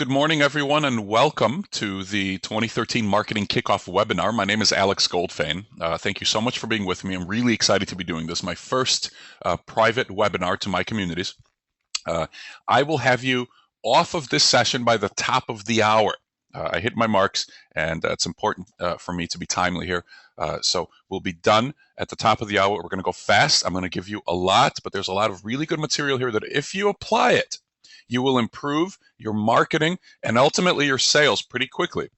Good morning, everyone, and welcome to the 2013 Marketing Kickoff webinar. My name is Alex Goldfayn. Thank you so much for being with me. I'm really excited to be doing this, my first private webinar to my communities. I will have you off of this session by the top of the hour. I hit my marks, and it's important for me to be timely here. So we'll be done at the top of the hour. We're going to go fast. I'm going to give you a lot, but there's a lot of really good material here that if you apply it, you will improve your marketing and ultimately your sales pretty quickly.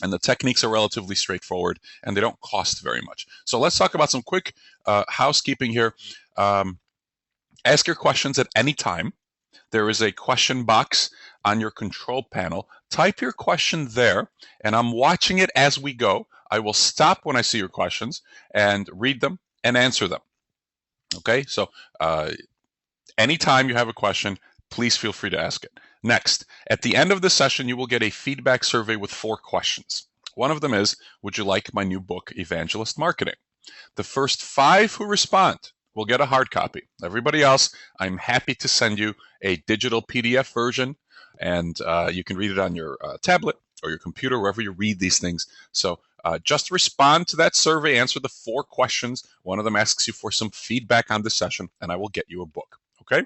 And the techniques are relatively straightforward and they don't cost very much. So let's talk about some quick housekeeping here. Ask your questions at any time. There is a question box on your control panel. Type your question there, and I'm watching it as we go. I will stop when I see your questions and read them and answer them. Okay, so anytime you have a question, please feel free to ask it. Next, at the end of the session, you will get a feedback survey with 4 questions. One of them is, would you like my new book, Evangelist Marketing? The first 5 who respond will get a hard copy. Everybody else, I'm happy to send you a digital PDF version, and you can read it on your tablet or your computer, wherever you read these things. So just respond to that survey, answer the 4 questions. One of them asks you for some feedback on the session, and I will get you a book. Okay?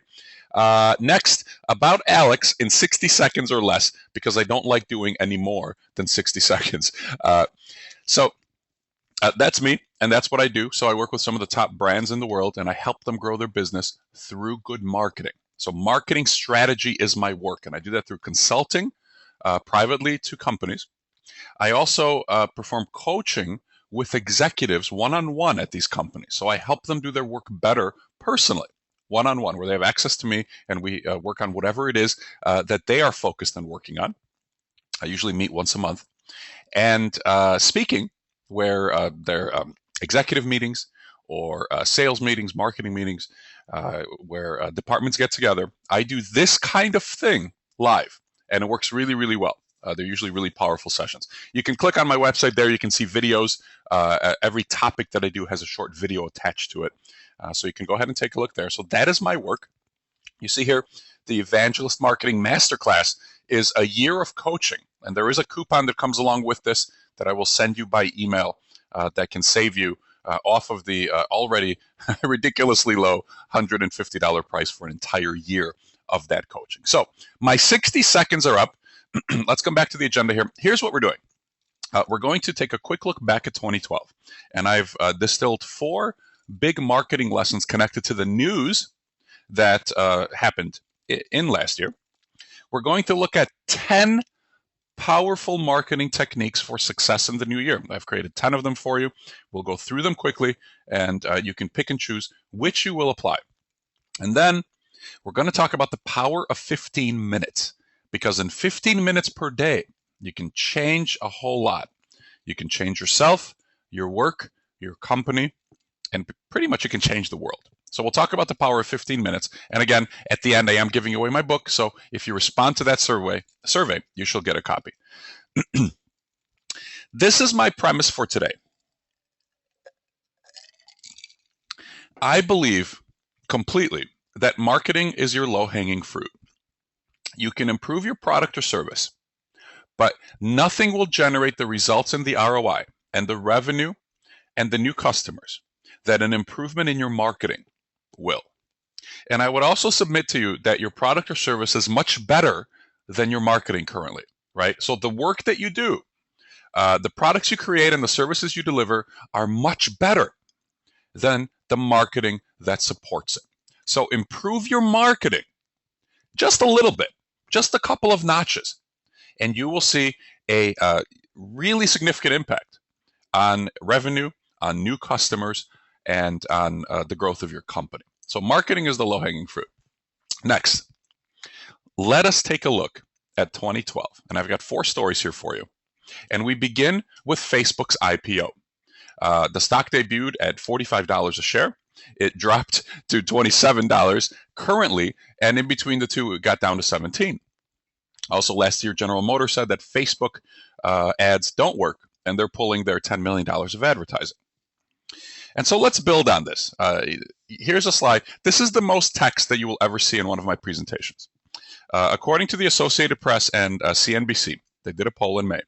Next, about Alex in 60 seconds or less, because I don't like doing any more than 60 seconds. So that's me, and that's what I do. So I work with some of the top brands in the world, and I help them grow their business through good marketing. So marketing strategy is my work, and I do that through consulting privately to companies. I also perform coaching with executives one-on-one at these companies. So I help them do their work better personally, one-on-one, where they have access to me and we work on whatever it is that they are focused on working on. I usually meet once a month. And speaking, where they're executive meetings or sales meetings, marketing meetings, where departments get together, I do this kind of thing live, and it works really, really well. They're usually really powerful sessions. You can click on my website there. You can see videos. Every topic that I do has a short video attached to it. So you can go ahead and take a look there. So that is my work. You see here, the Evangelist Marketing Masterclass is a year of coaching. And there is a coupon that comes along with this that I will send you by email that can save you off of the already ridiculously low $150 price for an entire year of that coaching. So my 60 seconds are up. Let's come back to the agenda here. Here's what we're doing. We're going to take a quick look back at 2012. And I've distilled 4 big marketing lessons connected to the news that happened in last year. We're going to look at 10 powerful marketing techniques for success in the new year. I've created 10 of them for you. We'll go through them quickly, and you can pick and choose which you will apply. And then we're going to talk about the power of 15 minutes, because in 15 minutes per day, you can change a whole lot. You can change yourself, your work, your company, and pretty much you can change the world. So we'll talk about the power of 15 minutes. And again, at the end, I am giving away my book. So if you respond to that survey, you shall get a copy. This is my premise for today. I believe completely that marketing is your low-hanging fruit. You can improve your product or service, but nothing will generate the results in the ROI and the revenue and the new customers that an improvement in your marketing will. And I would also submit to you that your product or service is much better than your marketing currently, right? So the work that you do, the products you create and the services you deliver are much better than the marketing that supports it. So improve your marketing just a little bit, just a couple of notches, and you will see a really significant impact on revenue, on new customers, and on the growth of your company. So marketing is the low-hanging fruit. Next, let us take a look at 2012. And I've got 4 stories here for you. And we begin with Facebook's IPO. The stock debuted at $45 a share. It dropped to $27 currently, and in between the two, it got down to $17. Also, last year, General Motors said that Facebook ads don't work, and they're pulling their $10 million of advertising. And so let's build on this. Here's a slide. This is the most text that you will ever see in one of my presentations. According to the Associated Press and CNBC, they did a poll in May,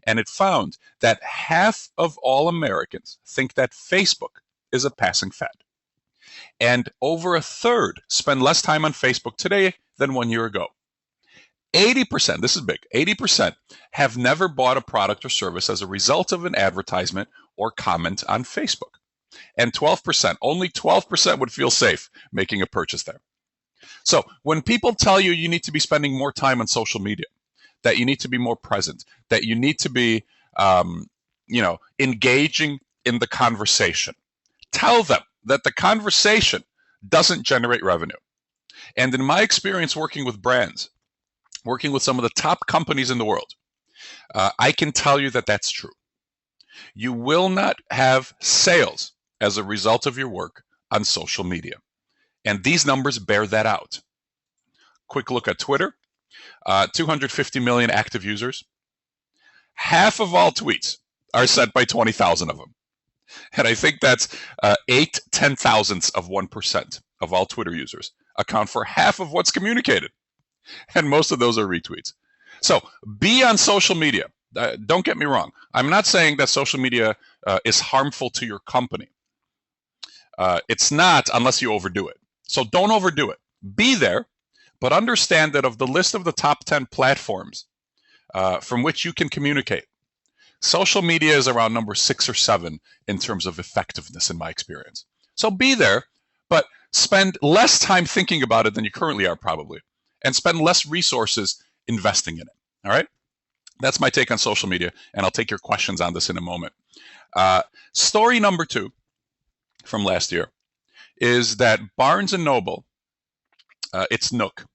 and it found that half of all Americans think that Facebook is a passing fad. And over a third spend less time on Facebook today than 1 year ago. 80%, this is big, 80% have never bought a product or service as a result of an advertisement or comment on Facebook. And 12%, only 12% would feel safe making a purchase there. So when people tell you you need to be spending more time on social media, that you need to be more present, that you need to be, engaging in the conversation, tell them that the conversation doesn't generate revenue. And in my experience working with brands, working with some of the top companies in the world, I can tell you that that's true. You will not have sales as a result of your work on social media. And these numbers bear that out. Quick look at Twitter, 250 million active users. Half of all tweets are sent by 20,000 of them. And I think that's 8/10,000ths of 1% of all Twitter users account for half of what's communicated. And most of those are retweets. So be on social media. Don't get me wrong. I'm not saying that social media is harmful to your company. It's not unless you overdo it. So don't overdo it. Be there, but understand that of the list of the top 10 platforms from which you can communicate, social media is around number 6 or 7 in terms of effectiveness in my experience. So be there, but spend less time thinking about it than you currently are probably, and spend less resources investing in it. All right? That's my take on social media, and I'll take your questions on this in a moment. Story number 2 from last year is that Barnes & Noble, its Nook,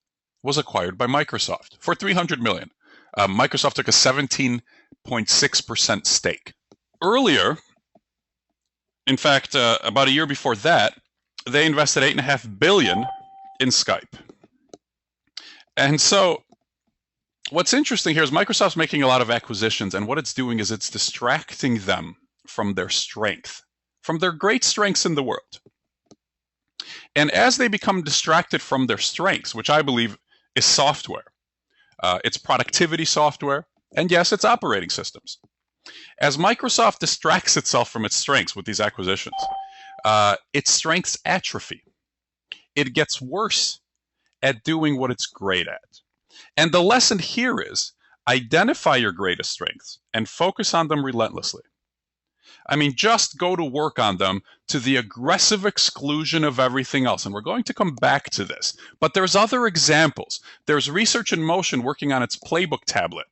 was acquired by Microsoft for $300 million. Microsoft took a 17.6% stake. Earlier, in fact, about a year before that, they invested $8.5 billion in Skype. And so what's interesting here is Microsoft's making a lot of acquisitions, and what it's doing is it's distracting them from their strength, from their great strengths in the world. And as they become distracted from their strengths, which I believe is software, it's productivity software, and yes, it's operating systems. As Microsoft distracts itself from its strengths with these acquisitions, its strengths atrophy. It gets worse at doing what it's great at. And the lesson here is identify your greatest strengths and focus on them relentlessly. I mean, just go to work on them to the aggressive exclusion of everything else. And we're going to come back to this. But there's other examples. There's Research in Motion working on its Playbook tablet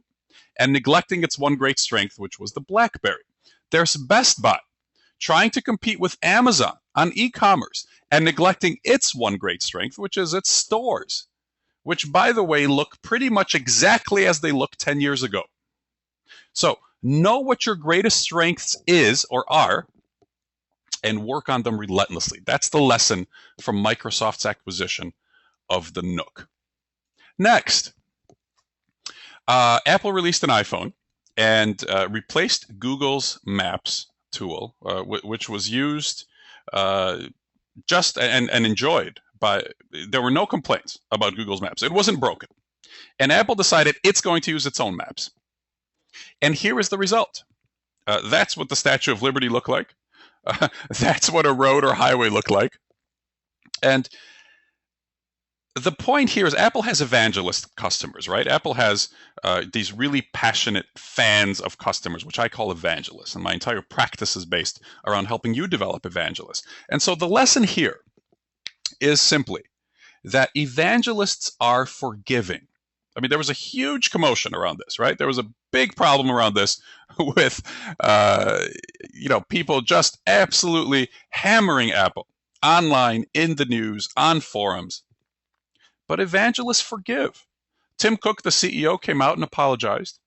and neglecting its one great strength, which was the BlackBerry. There's Best Buy trying to compete with Amazon on e-commerce and neglecting its one great strength, which is its stores, which, by the way, look pretty much exactly as they looked 10 years ago. So know what your greatest strengths is or are and work on them relentlessly. That's the lesson from Microsoft's acquisition of the Nook. Next, Apple released an iPhone and replaced Google's Maps tool, which was used and enjoyed by, there were no complaints about Google's Maps. It wasn't broken. And Apple decided it's going to use its own maps. And here is the result. That's what the Statue of Liberty looked like. That's what a road or highway looked like. And the point here is Apple has evangelist customers, right? Apple has these really passionate fans of customers, which I call evangelists. And my entire practice is based around helping you develop evangelists. And so the lesson here is simply that evangelists are forgiving. I mean, there was a huge commotion around this, right? There was a big problem around this with, people just absolutely hammering Apple online, in the news, on forums. But evangelists forgive. Tim Cook, the CEO, came out and apologized.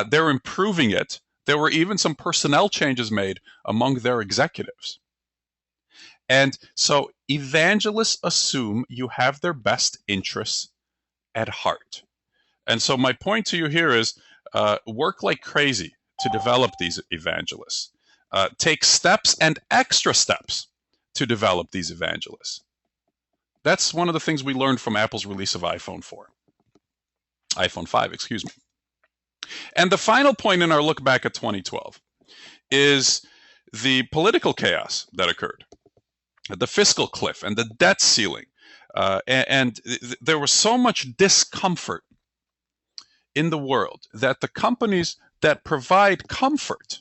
They're improving it. There were even some personnel changes made among their executives. And so evangelists assume you have their best interests at heart. And so my point to you here is work like crazy to develop these evangelists. Take steps and extra steps to develop these evangelists. That's one of the things we learned from Apple's release of iPhone 5, excuse me. And the final point in our look back at 2012 is the political chaos that occurred, the fiscal cliff and the debt ceiling. There was so much discomfort in the world that the companies that provide comfort,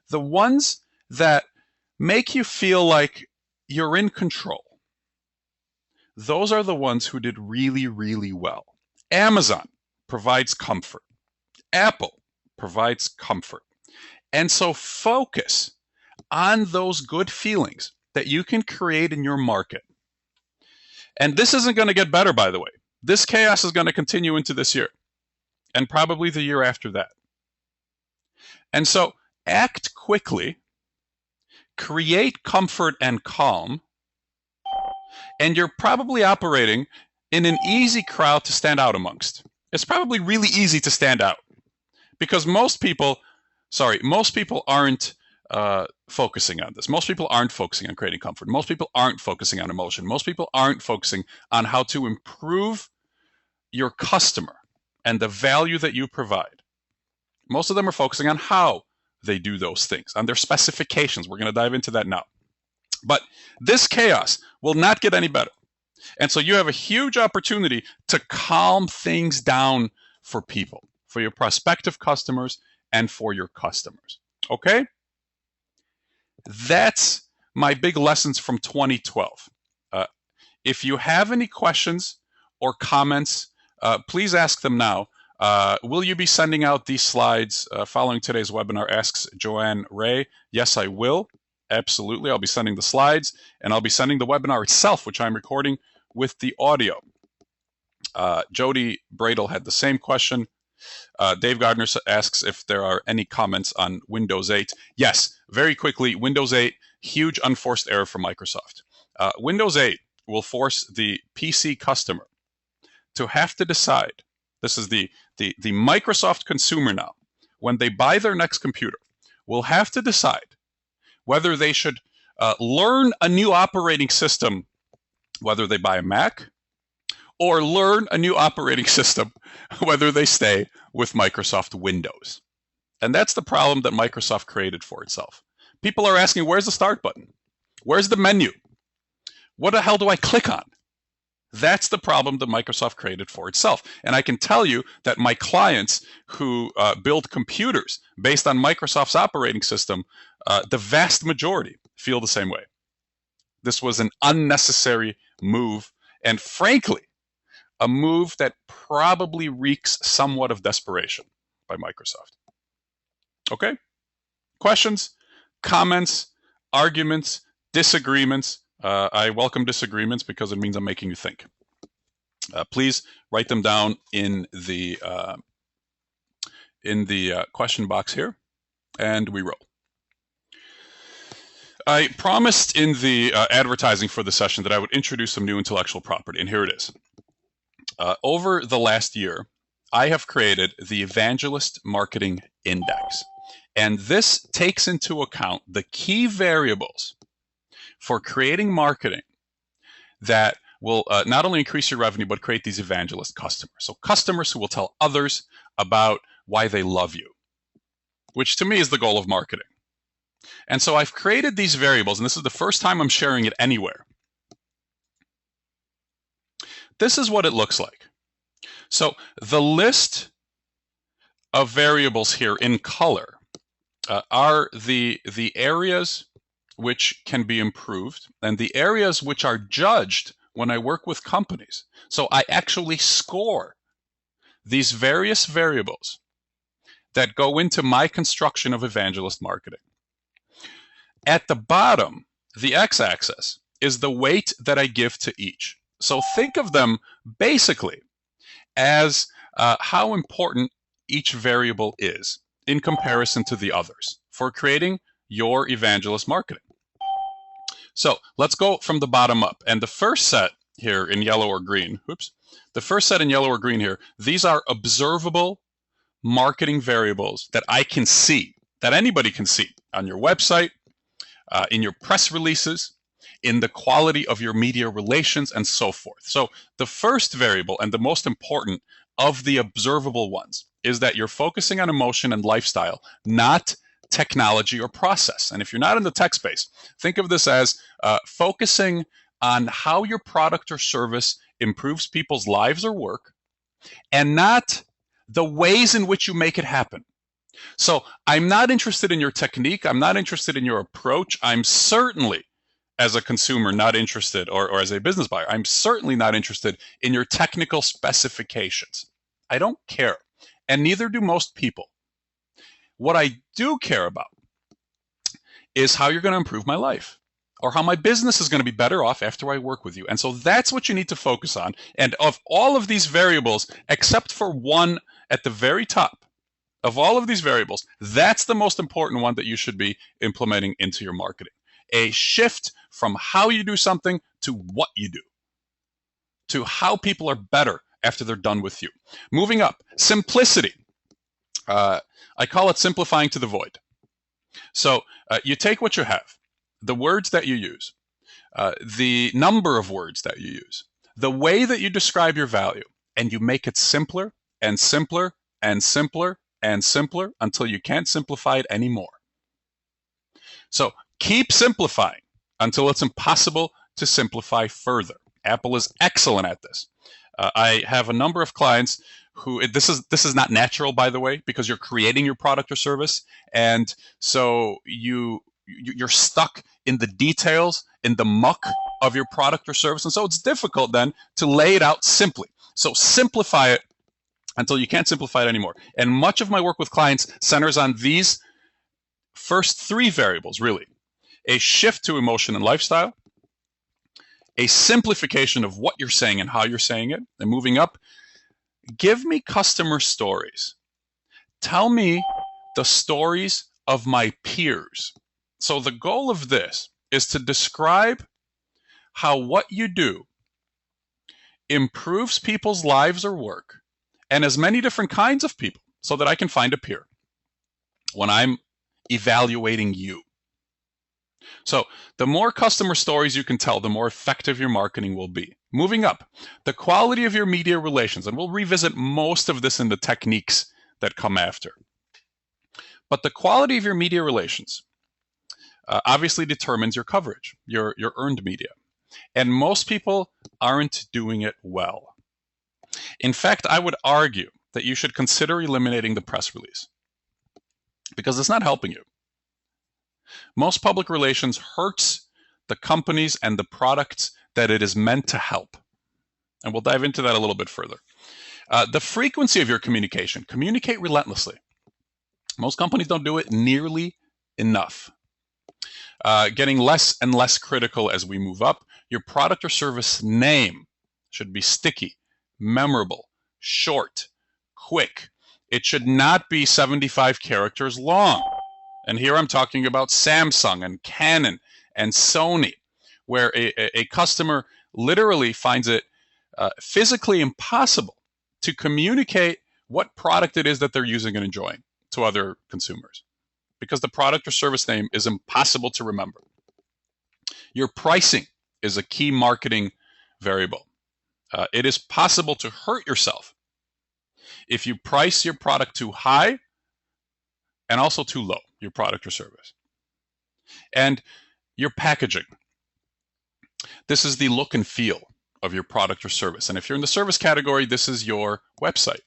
the ones that make you feel like you're in control, those are the ones who did really, really well. Amazon provides comfort. Apple provides comfort. And so focus on those good feelings that you can create in your market. And this isn't going to get better, by the way. This chaos is going to continue into this year and probably the year after that. And so act quickly, create comfort and calm, and you're probably operating in an easy crowd to stand out amongst. It's probably really easy to stand out because most people aren't focusing on this. Most people aren't focusing on creating comfort. Most people aren't focusing on emotion. Most people aren't focusing on how to improve your customer and the value that you provide. Most of them are focusing on how they do those things, on their specifications. We're going to dive into that now. But this chaos will not get any better. And so you have a huge opportunity to calm things down for people, for your prospective customers and for your customers. Okay? That's my big lessons from 2012. If you have any questions or comments, please ask them now. Will you be sending out these slides following today's webinar, asks Joanne Ray. Yes, I will. Absolutely. I'll be sending the slides, and I'll be sending the webinar itself, which I'm recording with the audio. Jody Bradle had the same question. Dave Gardner asks if there are any comments on Windows 8. Yes, very quickly, Windows 8, huge unforced error for Microsoft. Windows 8 will force the PC customer to have to decide. This is the Microsoft consumer now. When they buy their next computer, will have to decide whether they should learn a new operating system, whether they buy a Mac, or learn a new operating system, whether they stay with Microsoft Windows. And that's the problem that Microsoft created for itself. People are asking, where's the start button? Where's the menu? What the hell do I click on? That's the problem that Microsoft created for itself. And I can tell you that my clients who build computers based on Microsoft's operating system, the vast majority feel the same way. This was an unnecessary move, and frankly, a move that probably reeks somewhat of desperation by Microsoft. Okay? Questions, comments, arguments, disagreements. I welcome disagreements because it means I'm making you think. Please write them down in the question box here, and we roll. I promised in the advertising for the session that I would introduce some new intellectual property, and here it is. Over the last year, I have created the Evangelist Marketing Index, and this takes into account the key variables for creating marketing that will not only increase your revenue, but create these evangelist customers. So customers who will tell others about why they love you, which to me is the goal of marketing. And so I've created these variables, and this is the first time I'm sharing it anywhere. This is what it looks like. So the list of variables here in color are the areas which can be improved and the areas which are judged when I work with companies. So I actually score these various variables that go into my construction of evangelist marketing. At the bottom, the x-axis is the weight that I give to each. So think of them basically as how important each variable is in comparison to the others for creating your evangelist marketing. So let's go from the bottom up. And the first set here in yellow or green, the first set in yellow or green here, these are observable marketing variables that I can see, that anybody can see on your website, in your press releases, in the quality of your media relations, and so forth. So the first variable and the most important of the observable ones is that you're focusing on emotion and lifestyle, not technology or process. And if you're not in the tech space, think of this as focusing on how your product or service improves people's lives or work, and not the ways in which you make it happen. So I'm not interested in your technique. I'm not interested in your approach. I'm certainly, as a consumer, not interested, or as a business buyer, I'm certainly not interested in your technical specifications. I don't care. And neither do most people. What I do care about is how you're going to improve my life, or how my business is going to be better off after I work with you. And so that's what you need to focus on. And of all of these variables, except for one at the very top, of all of these variables, that's the most important one that you should be implementing into your marketing. A shift from how you do something to what you do, to how people are better after they're done with you. Moving up, simplicity. I call it simplifying to the void. So you take what you have, the words that you use, the number of words that you use, the way that you describe your value, and you make it simpler and simpler and simpler and simpler until you can't simplify it anymore. So keep simplifying until it's impossible to simplify further. Apple is excellent at this. I have a number of clients who, this is not natural, by the way, because you're creating your product or service, and so you're stuck in the details, in the muck of your product or service, and so it's difficult then to lay it out simply. So simplify it until you can't simplify it anymore. And much of my work with clients centers on these first three variables, really. A shift to emotion and lifestyle, a simplification of what you're saying and how you're saying it, and moving up, give me customer stories. Tell me the stories of my peers. So the goal of this is to describe how what you do improves people's lives or work, and as many different kinds of people, so that I can find a peer when I'm evaluating you. So the more customer stories you can tell, the more effective your marketing will be. Moving up, the quality of your media relations, and we'll revisit most of this in the techniques that come after. But the quality of your media relations obviously determines your coverage, your earned media. And most people aren't doing it well. In fact, I would argue that you should consider eliminating the press release, because it's not helping you. Most public relations hurts the companies and the products that it is meant to help. And we'll dive into that a little bit further. The frequency of your communication. Communicate relentlessly. Most companies don't do it nearly enough. Getting less and less critical as we move up. Your product or service name should be sticky, memorable, short, quick. It should not be 75 characters long. And here I'm talking about Samsung and Canon and Sony, where a customer literally finds it physically impossible to communicate what product it is that they're using and enjoying to other consumers, because the product or service name is impossible to remember. Your pricing is a key marketing variable. It is possible to hurt yourself if you price your product too high and also too low, your product or service. And your packaging. This is the look and feel of your product or service. And if you're in the service category, this is your website.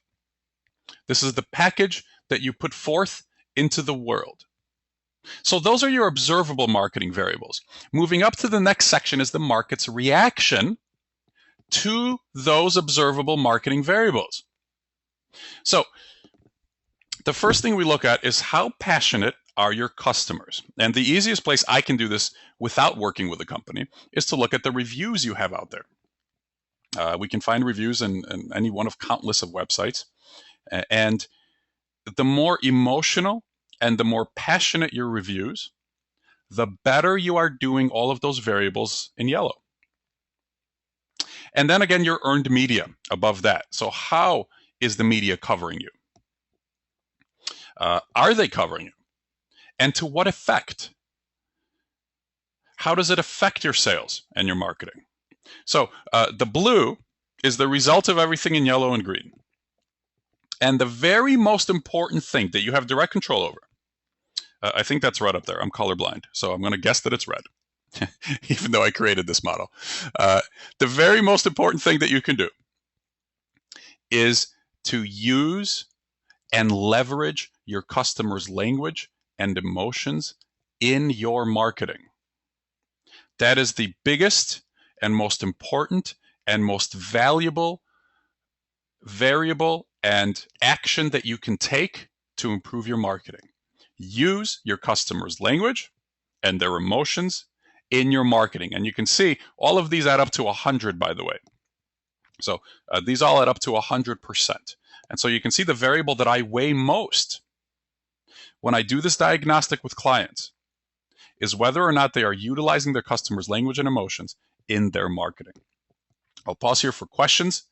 This is the package that you put forth into the world. So those are your observable marketing variables. Moving up to the next section is the market's reaction to those observable marketing variables. So the first thing we look at is how passionate are your customers? And the easiest place I can do this without working with a company is to look at the reviews you have out there. We can find reviews in any one of countless of websites. And the more emotional and the more passionate your reviews, the better you are doing all of those variables in yellow. And then again, your earned media above that. So how is the media covering you? Are they covering you? And to what effect? how does it affect your sales and your marketing? So the blue is the result of everything in yellow and green. And the very most important thing that you have direct control over, I think that's red up there. I'm colorblind, so I'm going to guess that it's red, even though I created this model. The very most important thing that you can do is to use and leverage your customers' language and emotions in your marketing. That is the biggest and most important and most valuable variable and action that you can take to improve your marketing. Use your customers' language and their emotions in your marketing. And you can see all of these add up to 100, by the way. So these all add up to 100%. And so you can see the variable that I weigh most when I do this diagnostic with clients is whether or not they are utilizing their customers' language and emotions in their marketing. I'll pause here for questions.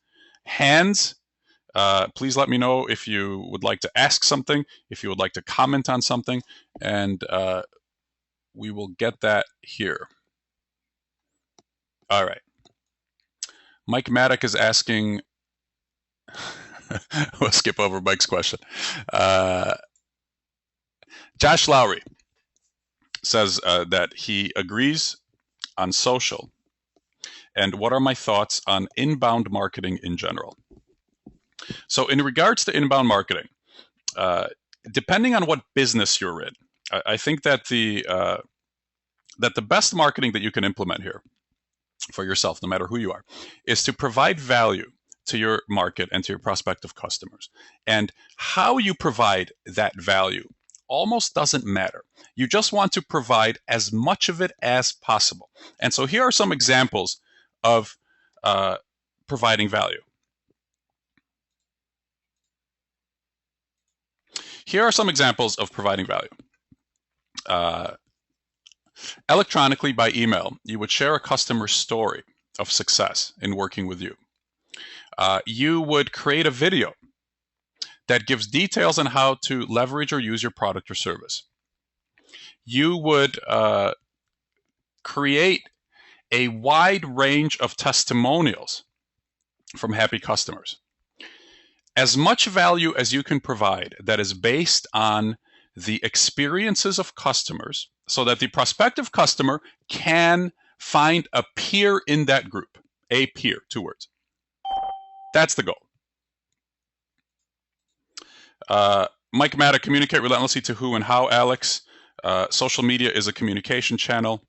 Hands, please let me know if you would like to ask something, if you would like to comment on something, and we will get that here. All right. Mike Maddock is asking, we'll skip over Mike's question. Josh Lowry says that he agrees on social. And what are my thoughts on inbound marketing in general? So in regards to inbound marketing, depending on what business you're in, I think that the best marketing that you can implement here for yourself, no matter who you are, is to provide value to your market and to your prospective customers. And how you provide that value almost doesn't matter. You just want to provide as much of it as possible. And so here are some examples of providing value. Here are some examples of providing value. Electronically, by email, you would share a customer's story of success in working with you. You would create a video that gives details on how to leverage or use your product or service. You would create a wide range of testimonials from happy customers. As much value as you can provide that is based on the experiences of customers so that the prospective customer can find a peer in that group. A peer, 2 words. That's the goal. Mike Maddock, communicate relentlessly to who and how, Alex. Social media is a communication channel.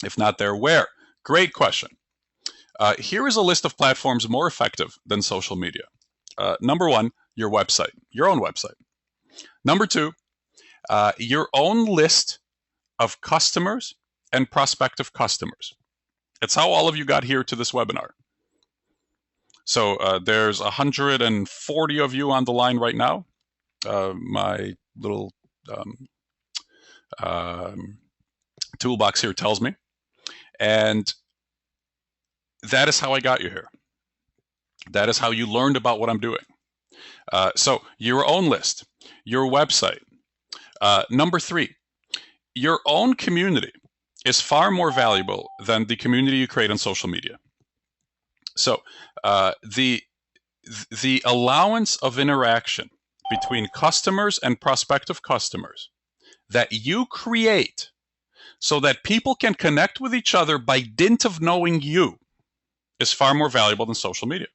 If not there, where? Great question. Here is a list of platforms more effective than social media. Number 1, your website, your own website. Number 2, your own list of customers and prospective customers. It's how all of you got here to this webinar. So there's 140 of you on the line right now. My little toolbox here tells me. And that is how I got you here. That is how you learned about what I'm doing. So your own list, your website. Number 3, your own community is far more valuable than the community you create on social media. So the allowance of interaction between customers and prospective customers that you create so that people can connect with each other by dint of knowing you is far more valuable than social media.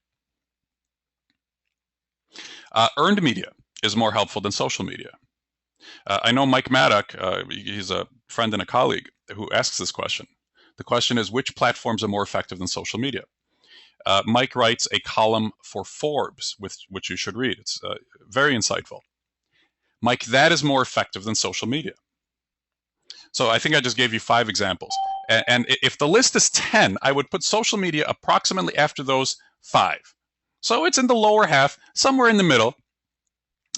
Earned media is more helpful than social media. I know Mike Maddock, he's a friend and a colleague who asks this question. The question is, which platforms are more effective than social media? Mike writes a column for Forbes, which you should read. It's very insightful. Mike, that is more effective than social media. So I think I just gave you 5 examples. And if the list is 10, I would put social media approximately after those 5. So it's in the lower half, somewhere in the middle.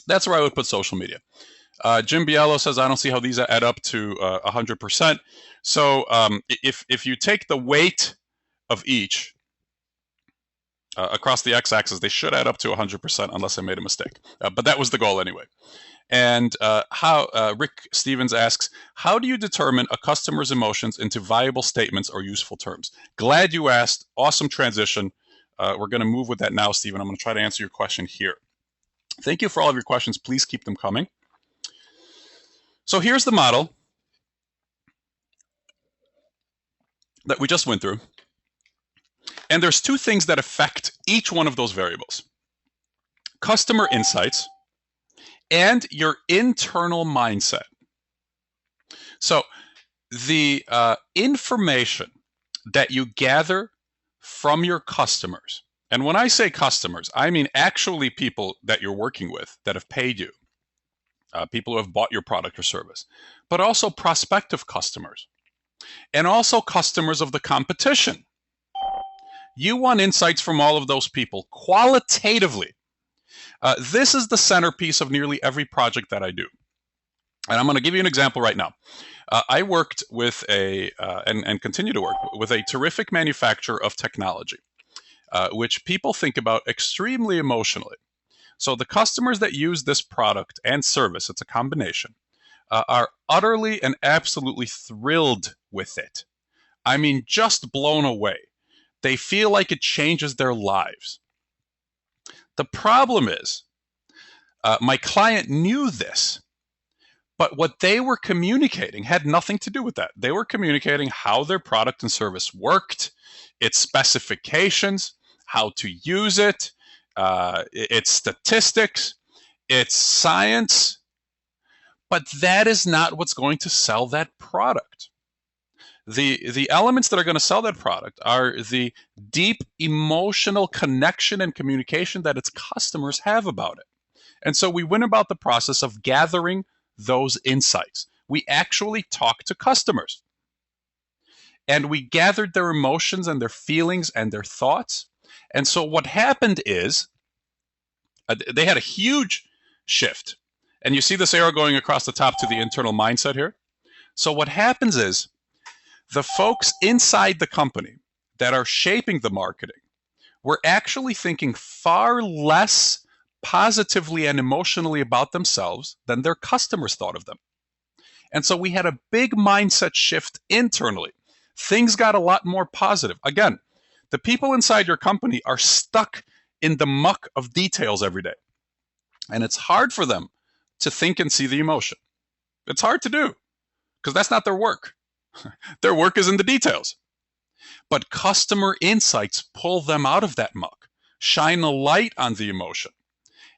That's where I would put social media. Jim Biello says, I don't see how these add up to 100%. So if you take the weight of each, across the x-axis, they should add up to 100% unless I made a mistake. But that was the goal anyway. And Rick Stevens asks, how do you determine a customer's emotions into viable statements or useful terms? Glad you asked. Awesome transition. We're going to move with that now, Stephen. I'm going to try to answer your question here. Thank you for all of your questions. Please keep them coming. So here's the model that we just went through. And there's two things that affect each one of those variables: customer insights and your internal mindset. So the information that you gather from your customers, and when I say customers, I mean actually people that you're working with that have paid you, people who have bought your product or service, but also prospective customers, and also customers of the competition. You want insights from all of those people qualitatively. This is the centerpiece of nearly every project that I do. And I'm going to give you an example right now. I worked with and continue to work with a terrific manufacturer of technology, which people think about extremely emotionally. So the customers that use this product and service, it's a combination, are utterly and absolutely thrilled with it. I mean, just blown away. They feel like it changes their lives. The problem is, my client knew this, but what they were communicating had nothing to do with that. They were communicating how their product and service worked, its specifications, how to use it, its statistics, its science, but that is not what's going to sell that product. The elements that are going to sell that product are the deep emotional connection and communication that its customers have about it. And so we went about the process of gathering those insights. We actually talked to customers. And we gathered their emotions and their feelings and their thoughts. And so what happened is they had a huge shift. And you see this arrow going across the top to the internal mindset here. So what happens is the folks inside the company that are shaping the marketing were actually thinking far less positively and emotionally about themselves than their customers thought of them. And so we had a big mindset shift internally. Things got a lot more positive. Again, the people inside your company are stuck in the muck of details every day. And it's hard for them to think and see the emotion. It's hard to do because that's not their work. Their work is in the details. But customer insights pull them out of that muck, shine a light on the emotion,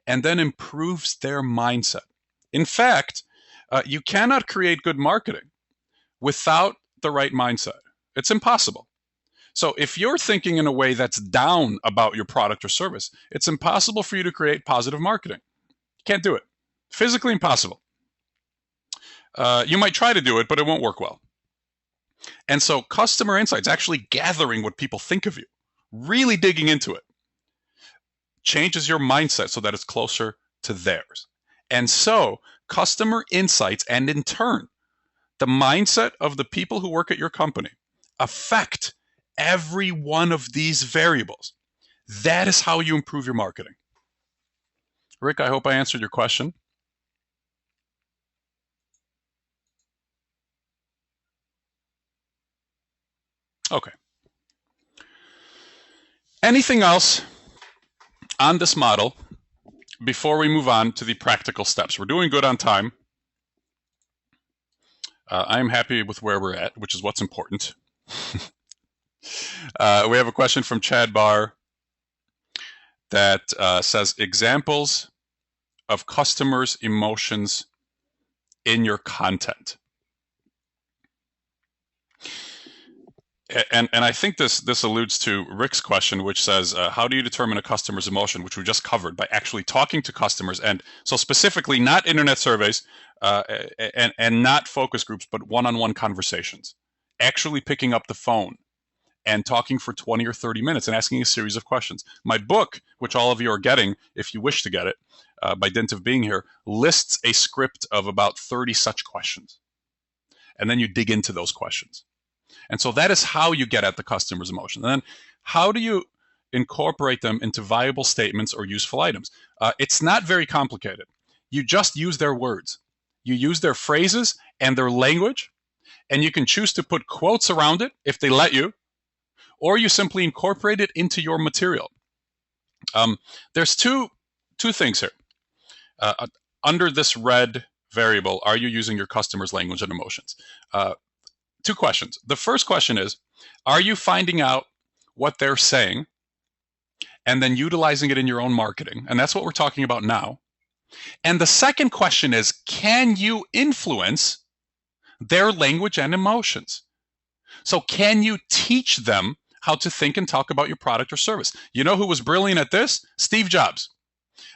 and then improves their mindset. In fact, you cannot create good marketing without the right mindset. It's impossible. So if you're thinking in a way that's down about your product or service, it's impossible for you to create positive marketing. You can't do it. Physically impossible. You might try to do it, but it won't work well. And so customer insights, actually gathering what people think of you, really digging into it, changes your mindset so that it's closer to theirs. And so customer insights, and in turn, the mindset of the people who work at your company affect every one of these variables. That is how you improve your marketing. Rick, I hope I answered your question. Okay. Anything else on this model before we move on to the practical steps? We're doing good on time. I'm happy with where we're at, which is what's important. We have a question from Chad Barr that says, examples of customers' emotions in your content. And I think this alludes to Rick's question, which says, how do you determine a customer's emotion, which we just covered by actually talking to customers. And so specifically not internet surveys and not focus groups, but one-on-one conversations, actually picking up the phone and talking for 20 or 30 minutes and asking a series of questions. My book, which all of you are getting if you wish to get it by dint of being here, lists a script of about 30 such questions. And then you dig into those questions. And so that is how you get at the customer's emotion. And then how do you incorporate them into viable statements or useful items. It's not very complicated. You just use their words. You use their phrases and their language, and you can choose to put quotes around it if they let you, or you simply incorporate it into your material. There's two things here. Under this red variable, are you using your customer's language and emotions? Two questions. The first question is, are you finding out what they're saying and then utilizing it in your own marketing? And that's what we're talking about now. And the second question is, can you influence their language and emotions? So can you teach them how to think and talk about your product or service? You know who was brilliant at this? Steve Jobs.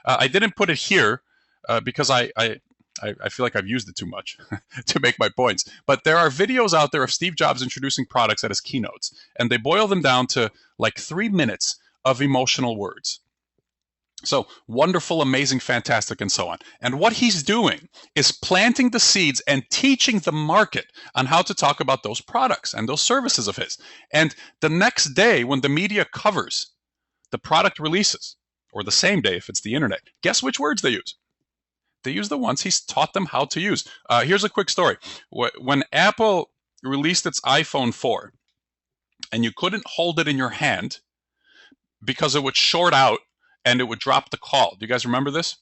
I didn't put it here because I feel like I've used it too much to make my points. But there are videos out there of Steve Jobs introducing products at his keynotes, and they boil them down to like 3 minutes of emotional words. So wonderful, amazing, fantastic, and so on. And what he's doing is planting the seeds and teaching the market on how to talk about those products and those services of his. And the next day, when the media covers the product releases, or the same day if it's the internet, guess which words they use? They use the ones he's taught them how to use. Here's a quick story. When Apple released its iPhone 4, and you couldn't hold it in your hand because it would short out and it would drop the call. Do you guys remember this?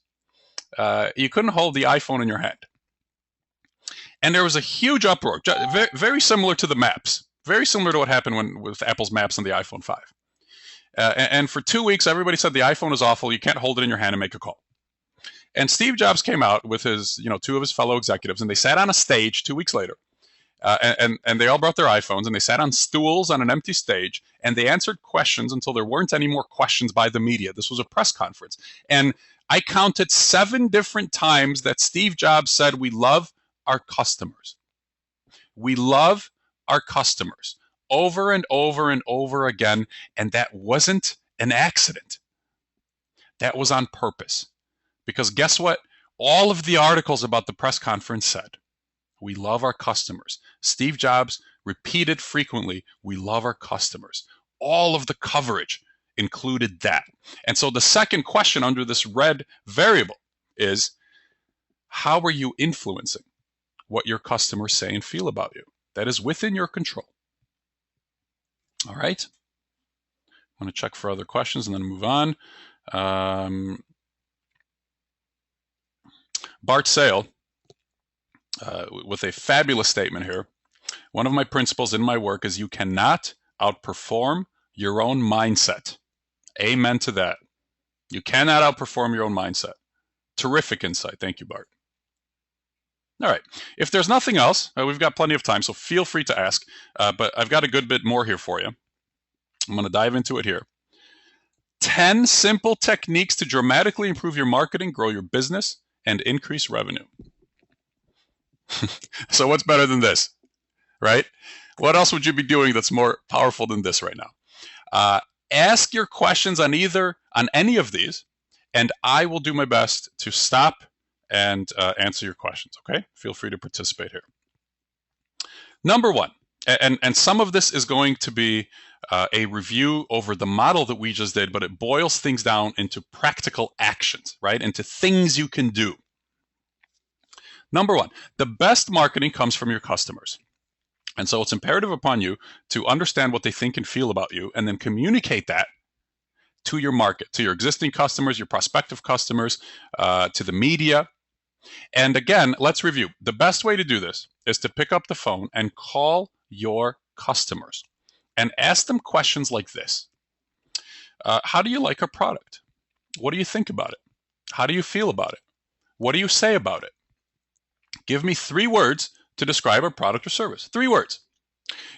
You couldn't hold the iPhone in your hand. And there was a huge uproar, very, very similar to the maps, very similar to what happened with Apple's maps on the iPhone 5. And for 2 weeks, everybody said the iPhone is awful. You can't hold it in your hand and make a call. And Steve Jobs came out with his, two of his fellow executives, and they sat on a stage 2 weeks later. And they all brought their iPhones, and they sat on stools on an empty stage, and they answered questions until there weren't any more questions by the media. This was a press conference. And I counted 7 different times that Steve Jobs said, "We love our customers. We love our customers," over and over and over again. And that wasn't an accident. That was on purpose. Because guess what? All of the articles about the press conference said, "We love our customers." Steve Jobs repeated frequently, "We love our customers." All of the coverage included that. And so the second question under this red variable is, how are you influencing what your customers say and feel about you? That is within your control. All right. I'm going to check for other questions and then move on. Bart Sale, with a fabulous statement here. One of my principles in my work is you cannot outperform your own mindset. Amen to that. You cannot outperform your own mindset. Terrific insight. Thank you, Bart. All right. If there's nothing else, we've got plenty of time, so feel free to ask. But I've got a good bit more here for you. I'm going to dive into it here. 10 simple techniques to dramatically improve your marketing, grow your business, and increase revenue. So what's better than this, right? What else would you be doing that's more powerful than this right now? Ask your questions on any of these, and I will do my best to stop and answer your questions, okay? Feel free to participate here. Number 1, and some of this is going to be a review over the model that we just did, but it boils things down into practical actions, right? Into things you can do. Number 1, the best marketing comes from your customers. And so it's imperative upon you to understand what they think and feel about you, and then communicate that to your market, to your existing customers, your prospective customers, to the media. And again, let's review. The best way to do this is to pick up the phone and call your customers and ask them questions like this. How do you like our product? What do you think about it? How do you feel about it? What do you say about it? Give me 3 words to describe our product or service. 3 words.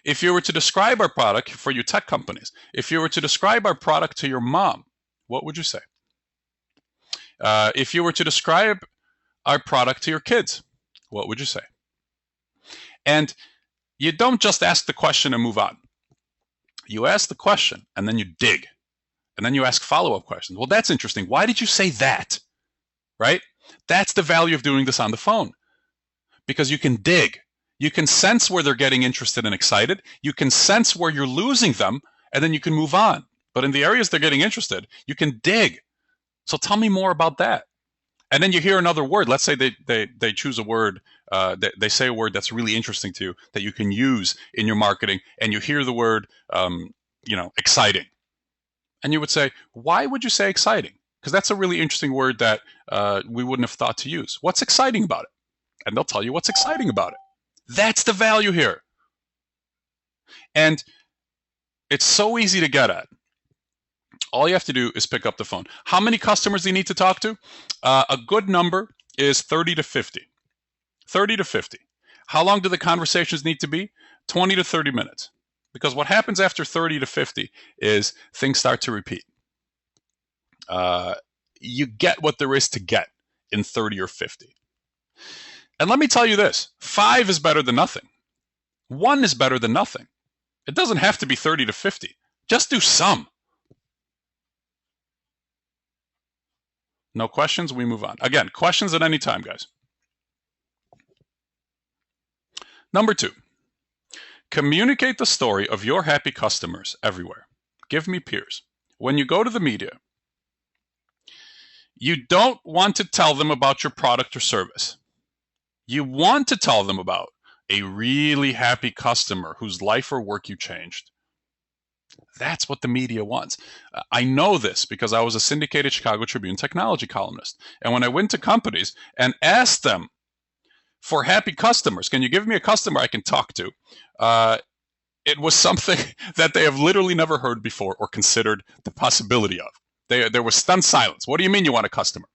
If you were to describe our product for you tech companies, if you were to describe our product to your mom, what would you say? If you were to describe our product to your kids, what would you say? And you don't just ask the question and move on. You ask the question and then you dig. And then you ask follow-up questions. Well, that's interesting. Why did you say that? Right? That's the value of doing this on the phone. Because you can dig. You can sense where they're getting interested and excited. You can sense where you're losing them, and then you can move on. But in the areas they're getting interested, you can dig. So tell me more about that. And then you hear another word. Let's say they choose a word, they say a word that's really interesting to you that you can use in your marketing, and you hear the word, exciting. And you would say, why would you say exciting? Because that's a really interesting word that we wouldn't have thought to use. What's exciting about it? And they'll tell you what's exciting about it. That's the value here. And it's so easy to get at. All you have to do is pick up the phone. How many customers do you need to talk to? A good number is 30 to 50. 30 to 50. How long do the conversations need to be? 20 to 30 minutes. Because what happens after 30 to 50 is things start to repeat. You get what there is to get in 30 or 50. And let me tell you this, 5 is better than nothing. 1 is better than nothing. It doesn't have to be 30 to 50. Just do some. No questions? We move on. Again, questions at any time, guys. Number 2, communicate the story of your happy customers everywhere. Give me peers. When you go to the media, you don't want to tell them about your product or service. You want to tell them about a really happy customer whose life or work you changed. That's what the media wants. I know this because I was a syndicated Chicago Tribune technology columnist. And when I went to companies and asked them for happy customers, can you give me a customer I can talk to? It was something that they have literally never heard before or considered the possibility of. There was stunned silence. What do you mean you want a customer?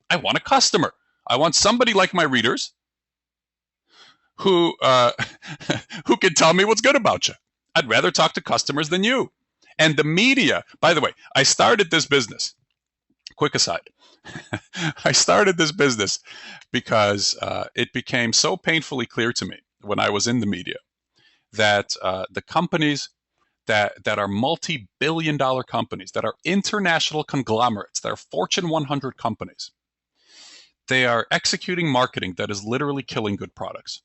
I want a customer. I want somebody like my readers who can tell me what's good about you. I'd rather talk to customers than you. And the media, by the way, I started this business. Quick aside. I started this business because it became so painfully clear to me when I was in the media that the companies that are multi-billion-dollar companies, that are international conglomerates, that are Fortune 100 companies, they are executing marketing that is literally killing good products.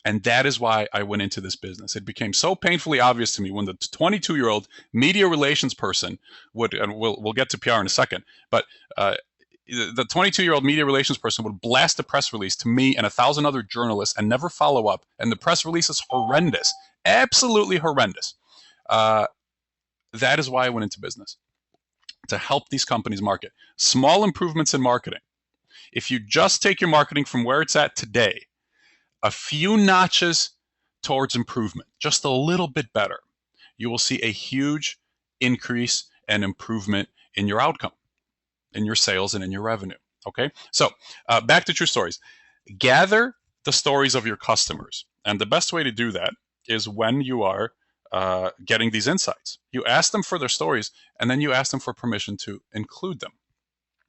And that is why I went into this business. It became so painfully obvious to me when the 22-year-old media relations person would, and we'll get to PR in a second, but the 22-year-old media relations person would blast a press release to me and 1,000 other journalists and never follow up. And the press release is horrendous, absolutely horrendous. That is why I went into business, to help these companies market. Small improvements in marketing. If you just take your marketing from where it's at today, a few notches towards improvement, just a little bit better, you will see a huge increase and improvement in your outcome, in your sales and in your revenue. Okay, so back to true stories. Gather the stories of your customers. And the best way to do that is when you are getting these insights. You ask them for their stories, and then you ask them for permission to include them,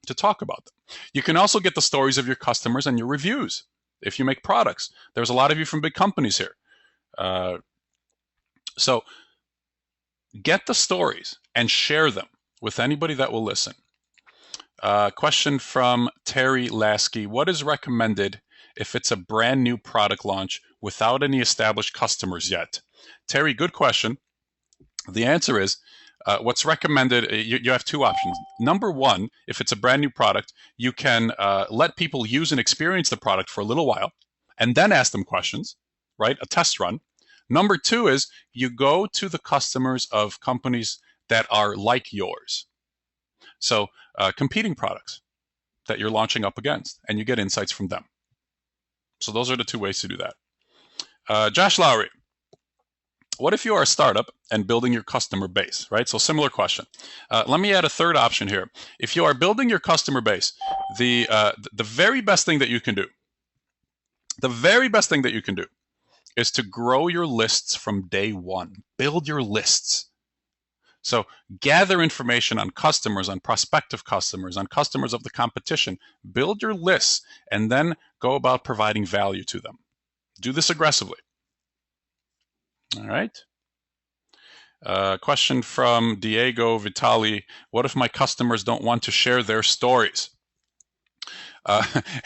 to talk about them. You can also get the stories of your customers and your reviews. If you make products, there's a lot of you from big companies here. So get the stories and share them with anybody that will listen. Question from Terry Lasky. What is recommended if it's a brand new product launch without any established customers yet? Terry, good question. The answer is, what's recommended, you have 2 options. Number 1, if it's a brand new product, you can let people use and experience the product for a little while and then ask them questions, right? A test run. Number 2 is you go to the customers of companies that are like yours. So competing products that you're launching up against, and you get insights from them. So those are the 2 ways to do that. Josh Lowry. What if you are a startup and building your customer base, right? So similar question. Let me add a third option here. If you are building your customer base, the very best thing that you can do, is to grow your lists from day one. Build your lists. So gather information on customers, on prospective customers, on customers of the competition. Build your lists and then go about providing value to them. Do this aggressively. All right. Question from Diego Vitali. What if my customers don't want to share their stories?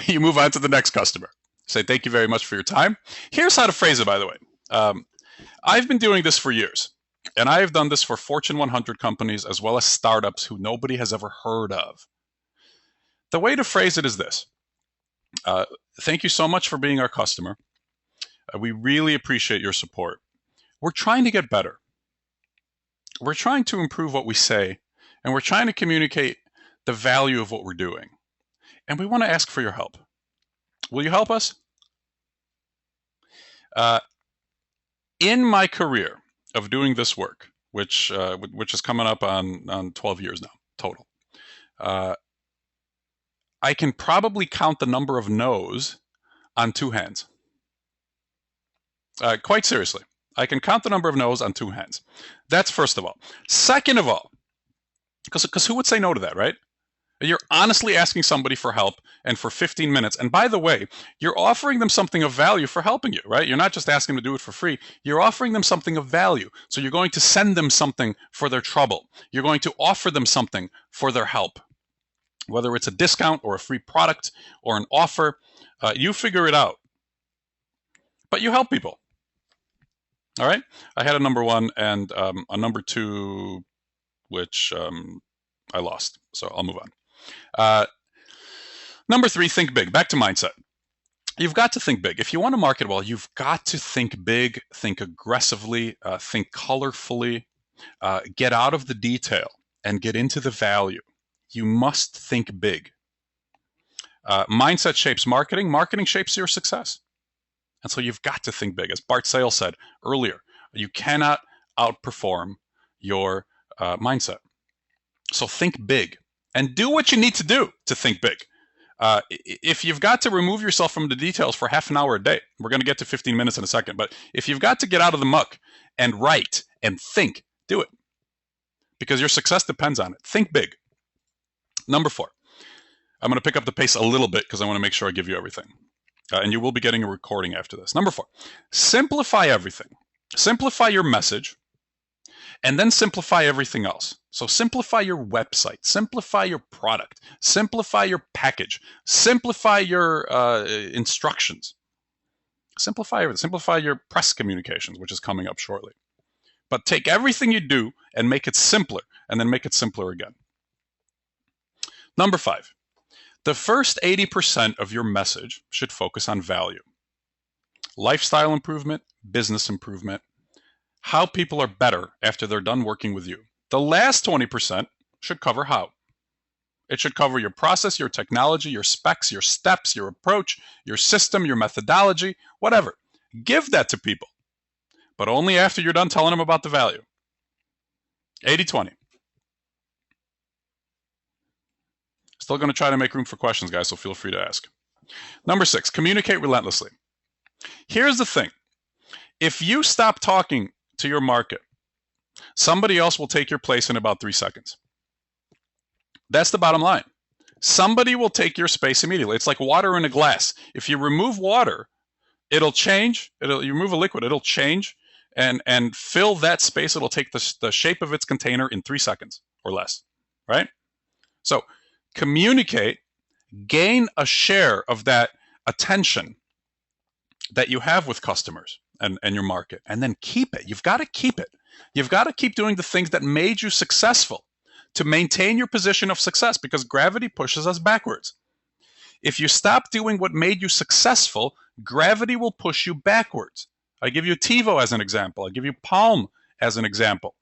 You move on to the next customer. Say, thank you very much for your time. Here's how to phrase it, by the way. I've been doing this for years. And I have done this for Fortune 100 companies as well as startups who nobody has ever heard of. The way to phrase it is this. Thank you so much for being our customer. We really appreciate your support. We're trying to get better. We're trying to improve what we say, and we're trying to communicate the value of what we're doing. And we want to ask for your help. Will you help us? In my career of doing this work, which is coming up on 12 years now, total, I can probably count the number of no's on 2 hands. Quite seriously, I can count the number of no's on 2 hands. That's first of all. Second of all, because who would say no to that, right? You're honestly asking somebody for help and for 15 minutes. And by the way, you're offering them something of value for helping you, right? You're not just asking them to do it for free. You're offering them something of value. So you're going to send them something for their trouble. You're going to offer them something for their help. Whether it's a discount or a free product or an offer, you figure it out. But you help people. All right? I had a number 1 and a number 2, which I lost. So I'll move on. Number 3, think big. Back to mindset. You've got to think big. If you want to market well, you've got to think big, think aggressively, think colorfully, get out of the detail and get into the value. You must think big. Mindset shapes marketing. Marketing shapes your success. And so you've got to think big. As Bart Sales said earlier, you cannot outperform your mindset. So think big and do what you need to do to think big. If you've got to remove yourself from the details for half an hour a day, we're going to get to 15 minutes in a second, but if you've got to get out of the muck and write and think, do it. Because your success depends on it. Think big. Number 4, I'm going to pick up the pace a little bit because I want to make sure I give you everything. And you will be getting a recording after this. Number 4, simplify everything. Simplify your message, and then simplify everything else. So simplify your website, simplify your product, simplify your package, simplify your instructions. Simplify everything. Simplify your press communications, which is coming up shortly. But take everything you do and make it simpler, and then make it simpler again. Number 5, the first 80% of your message should focus on value. Lifestyle improvement, business improvement, how people are better after they're done working with you. The last 20% should cover how. It should cover your process, your technology, your specs, your steps, your approach, your system, your methodology, whatever. Give that to people, but only after you're done telling them about the value. 80-20. Still going to try to make room for questions, guys, so feel free to ask. Number 6, communicate relentlessly. Here's the thing. If you stop talking to your market, somebody else will take your place in about 3 seconds. That's the bottom line. Somebody will take your space immediately. It's like water in a glass. If you remove water, it'll change. You remove a liquid, it'll change and fill that space. It'll take the shape of its container in 3 seconds or less, right? So communicate, gain a share of that attention that you have with customers and your market, and then keep it. You've got to keep it. You've got to keep doing the things that made you successful to maintain your position of success, because gravity pushes us backwards. If you stop doing what made you successful, gravity will push you backwards. I give you TiVo as an example. I give you Palm as an example.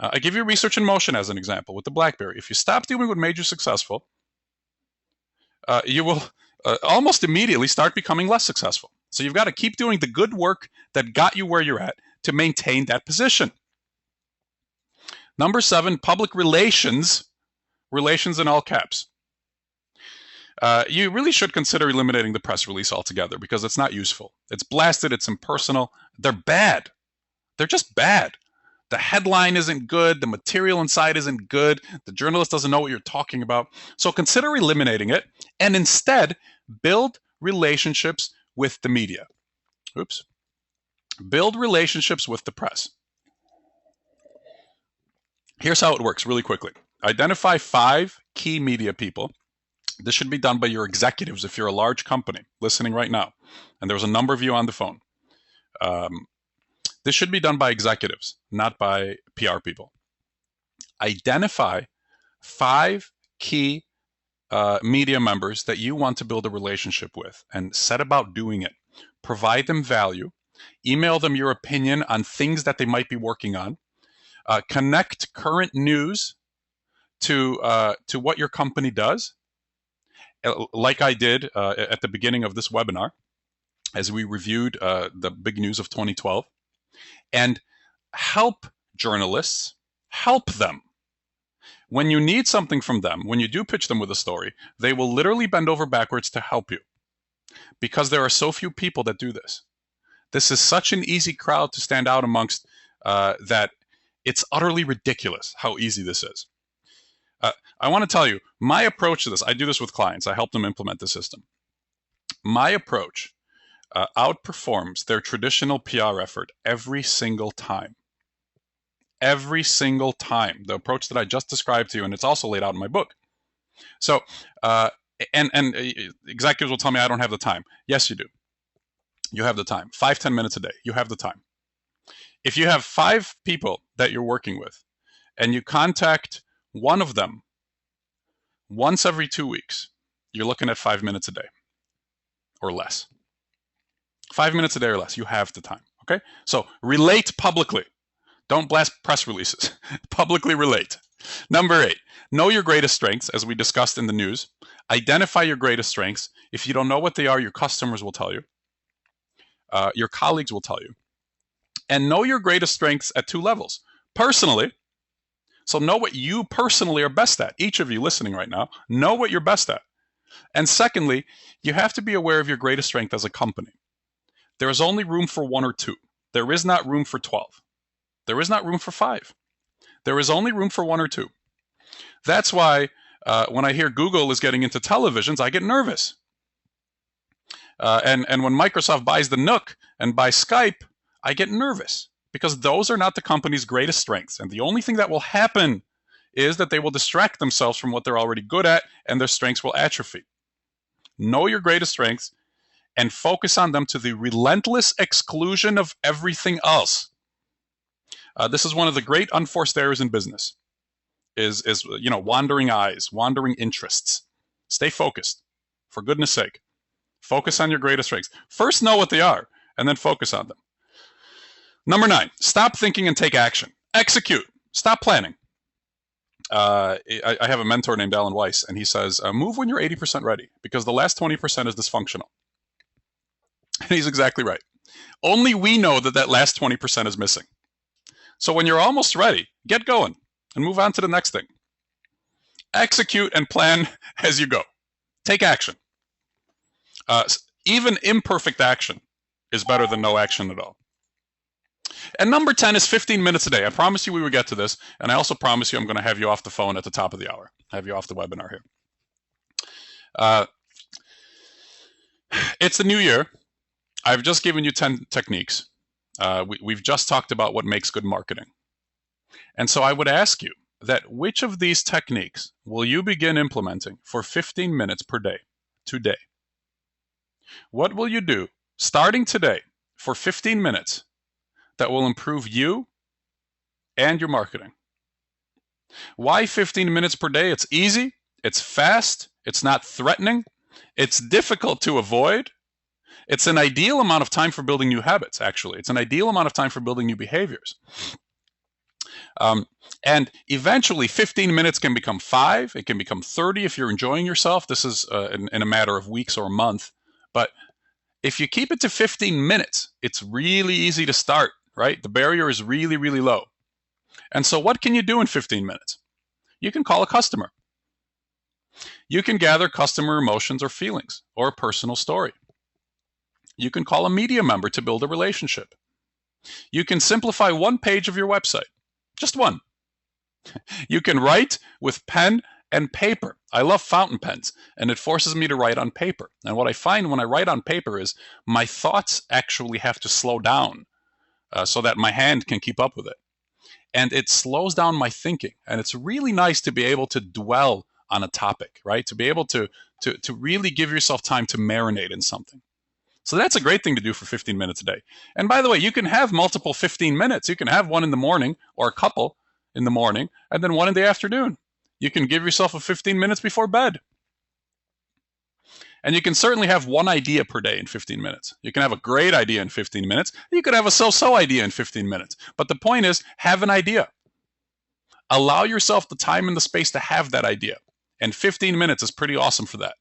I give you Research in Motion as an example with the BlackBerry. If you stop doing what made you successful, you will almost immediately start becoming less successful. So you've got to keep doing the good work that got you where you're at to maintain that position. Number 7, public relations. Relations in all caps. You really should consider eliminating the press release altogether because it's not useful. It's blasted. It's impersonal. They're bad. They're just bad. The headline isn't good. The material inside isn't good. The journalist doesn't know what you're talking about. So consider eliminating it and instead build relationships with the media. Oops. Build relationships with the press. Here's how it works really quickly. Identify 5 key media people. This should be done by your executives if you're a large company listening right now. And there's a number of you on the phone. This should be done by executives, not by PR people. Identify 5 key media members that you want to build a relationship with and set about doing it. Provide them value. Email them your opinion on things that they might be working on. Connect current news to what your company does, like I did at the beginning of this webinar, as we reviewed the big news of 2012. And help journalists, help them. When you need something from them, when you do pitch them with a story, they will literally bend over backwards to help you, because there are so few people that do this. This is such an easy crowd to stand out amongst that it's utterly ridiculous how easy this is. I want to tell you, my approach to this, I do this with clients. I help them implement the system. My approach outperforms their traditional PR effort every single time. Every single time. The approach that I just described to you, and it's also laid out in my book. So, and executives will tell me I don't have the time. Yes, you do. You have the time. 5-10 minutes a day. You have the time. If you have 5 people that you're working with, and you contact one of them once every 2 weeks, you're looking at 5 minutes a day or less. 5 minutes a day or less. You have the time. Okay? So relate publicly. Don't blast press releases. Publicly relate. Number 8, know your greatest strengths, as we discussed in the news. Identify your greatest strengths. If you don't know what they are, your customers will tell you. Your colleagues will tell you. And know your greatest strengths at 2 levels. Personally, so know what you personally are best at. Each of you listening right now, know what you're best at. And secondly, you have to be aware of your greatest strength as a company. There is only room for 1 or 2. There is not room for 12. There is not room for 5. There is only room for 1 or 2. That's why when I hear Google is getting into televisions, I get nervous. And when Microsoft buys the Nook and buys Skype, I get nervous, because those are not the company's greatest strengths. And the only thing that will happen is that they will distract themselves from what they're already good at, and their strengths will atrophy. Know your greatest strengths and focus on them to the relentless exclusion of everything else. This is one of the great unforced errors in business, is wandering eyes, wandering interests. Stay focused, for goodness sake. Focus on your greatest strengths. First know what they are, and then focus on them. Number 9, stop thinking and take action. Execute. Stop planning. I have a mentor named Alan Weiss, and he says, move when you're 80% ready, because the last 20% is dysfunctional. And he's exactly right. Only we know that last 20% is missing. So when you're almost ready, get going and move on to the next thing. Execute and plan as you go. Take action. Even imperfect action is better than no action at all. And number 10 is 15 minutes a day. I promise you we will get to this, and I also promise you I'm going to have you off the phone at the top of the hour. Have you off the webinar here. It's the new year. I've just given you 10 techniques. We've just talked about what makes good marketing. And so I would ask you that which of these techniques will you begin implementing for 15 minutes per day today? What will you do starting today for 15 minutes that will improve you and your marketing? Why 15 minutes per day? It's easy, it's fast, it's not threatening, it's difficult to avoid. It's an ideal amount of time for building new habits, actually. It's an ideal amount of time for building new behaviors. And eventually, 15 minutes can become 5. It can become 30 if you're enjoying yourself. This is in a matter of weeks or a month. But if you keep it to 15 minutes, it's really easy to start, right? The barrier is really, really low. And so what can you do in 15 minutes? You can call a customer. You can gather customer emotions or feelings or a personal story. You can call a media member to build a relationship. You can simplify one page of your website, just one. You can write with pen and paper. I love fountain pens, and it forces me to write on paper. And what I find when I write on paper is my thoughts actually have to slow down so that my hand can keep up with it. And it slows down my thinking. And it's really nice to be able to dwell on a topic, right? To be able to really give yourself time to marinate in something. So that's a great thing to do for 15 minutes a day. And by the way, you can have multiple 15 minutes. You can have one in the morning or a couple in the morning and then one in the afternoon. You can give yourself a 15 minutes before bed. And you can certainly have one idea per day in 15 minutes. You can have a great idea in 15 minutes. You could have a so-so idea in 15 minutes. But the point is, have an idea. Allow yourself the time and the space to have that idea. And 15 minutes is pretty awesome for that.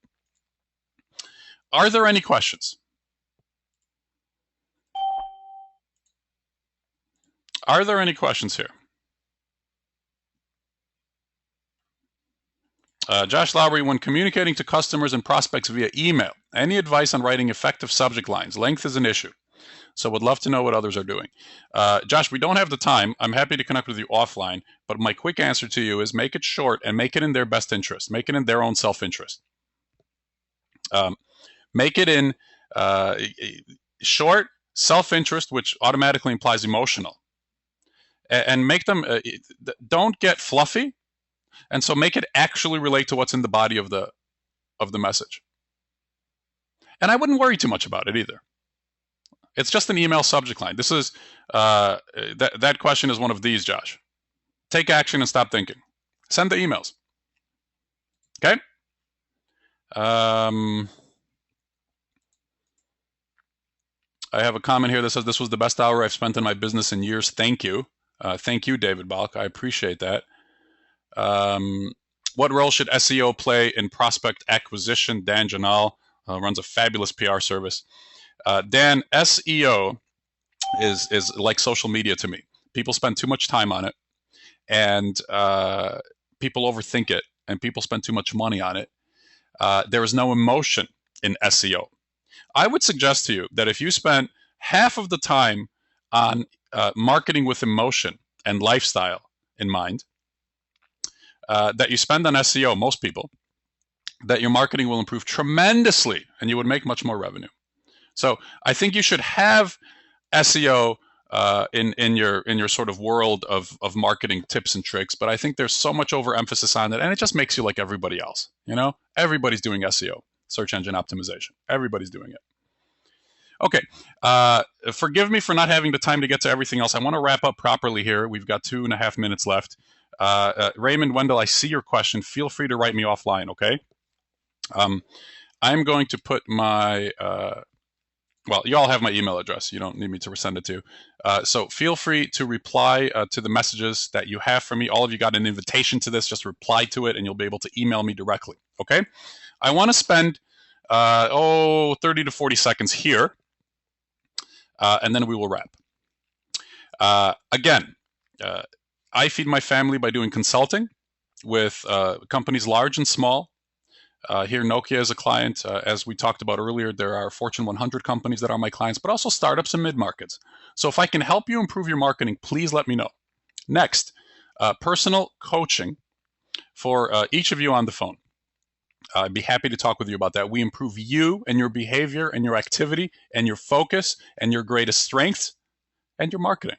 Are there any questions? Are there any questions here? Josh Lowry, when communicating to customers and prospects via email, any advice on writing effective subject lines? Length is an issue. So would love to know what others are doing. Josh, we don't have the time. I'm happy to connect with you offline, but my quick answer to you is make it short and make it in their best interest. Make it in their own self-interest. Make it in short, self-interest, which automatically implies emotional. And make them, don't get fluffy. And so make it actually relate to what's in the body of the message. And I wouldn't worry too much about it either. It's just an email subject line. This is, that question is one of these, Josh. Take action and stop thinking. Send the emails. Okay? I have a comment here that says, this was the best hour I've spent in my business in years. Thank you. Thank you, David Balk. I appreciate that. What role should SEO play in prospect acquisition? Dan Janal runs a fabulous PR service. Dan, SEO is like social media to me. People spend too much time on it, and people overthink it, and people spend too much money on it. There is no emotion in SEO. I would suggest to you that if you spent half of the time on marketing with emotion and lifestyle in mind, that you spend on SEO, most people, that your marketing will improve tremendously and you would make much more revenue. So I think you should have SEO in your sort of world of marketing tips and tricks, but I think there's so much overemphasis on it, and it just makes you like everybody else. You know, everybody's doing SEO, search engine optimization. Everybody's doing it. Okay, forgive me for not having the time to get to everything else. I want to wrap up properly here. We've got 2.5 minutes left. Raymond Wendell, I see your question. Feel free to write me offline, okay? I'm going to put my, well, you all have my email address. You don't need me to send it to. So feel free to reply to the messages that you have from me. All of you got an invitation to this. Just reply to it and you'll be able to email me directly, okay? I want to spend, 30 to 40 seconds here, and then we will wrap. Again, I feed my family by doing consulting with companies large and small. Here, Nokia is a client. As we talked about earlier, there are Fortune 100 companies that are my clients, but also startups and mid-markets. So if I can help you improve your marketing, please let me know. Next, personal coaching for each of you on the phone. I'd be happy to talk with you about that. We improve you and your behavior and your activity and your focus and your greatest strengths and your marketing.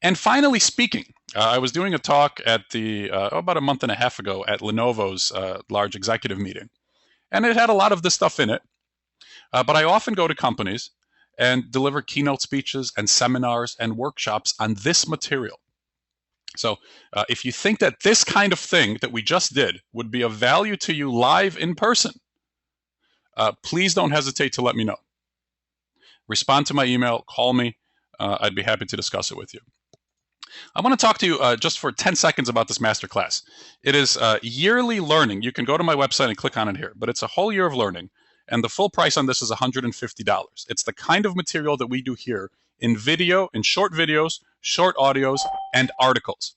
And finally, speaking, I was doing a talk at the about a month and a half ago at Lenovo's large executive meeting, and it had a lot of this stuff in it. But I often go to companies and deliver keynote speeches and seminars and workshops on this material. So if you think that this kind of thing that we just did would be of value to you live in person, please don't hesitate to let me know. Respond to my email, call me. I'd be happy to discuss it with you. I want to talk to you just for 10 seconds about this masterclass. It is yearly learning. You can go to my website and click on it here, but it's a whole year of learning. And the full price on this is $150. It's the kind of material that we do here in video, in short videos, short audios, and articles.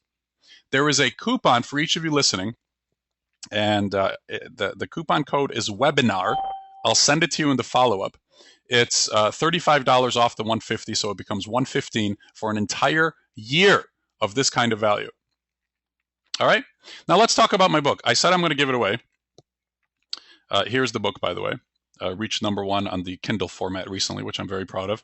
There is a coupon for each of you listening, and the coupon code is webinar. I'll send it to you in the follow-up. It's $35 off the $150, so it becomes $115 for an entire year of this kind of value. All right, now let's talk about my book. I said I'm going to give it away. Here's the book, by the way. Reached #1 on the Kindle format recently, which I'm very proud of.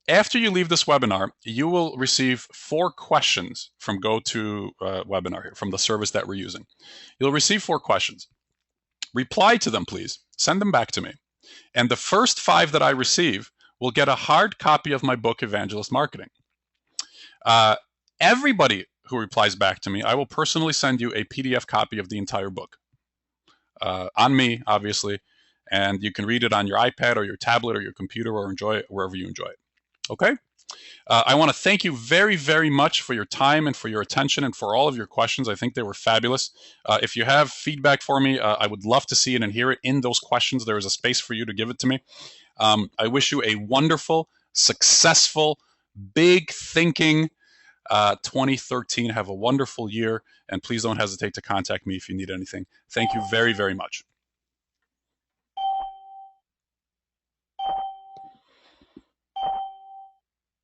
After you leave this webinar, you will receive 4 questions from GoToWebinar here, from the service that we're using. You'll receive 4 questions. Reply to them, please. Send them back to me. And the first 5 that I receive will get a hard copy of my book, Evangelist Marketing. Everybody who replies back to me, I will personally send you a PDF copy of the entire book. On me, obviously, and you can read it on your iPad or your tablet or your computer or enjoy it wherever you enjoy it. Okay? I want to thank you very, very much for your time and for your attention and for all of your questions. I think they were fabulous. If you have feedback for me, I would love to see it and hear it in those questions. There is a space for you to give it to me. I wish you a wonderful, successful, big thinking 2013. Have a wonderful year, and please don't hesitate to contact me if you need anything. Thank you very, very much.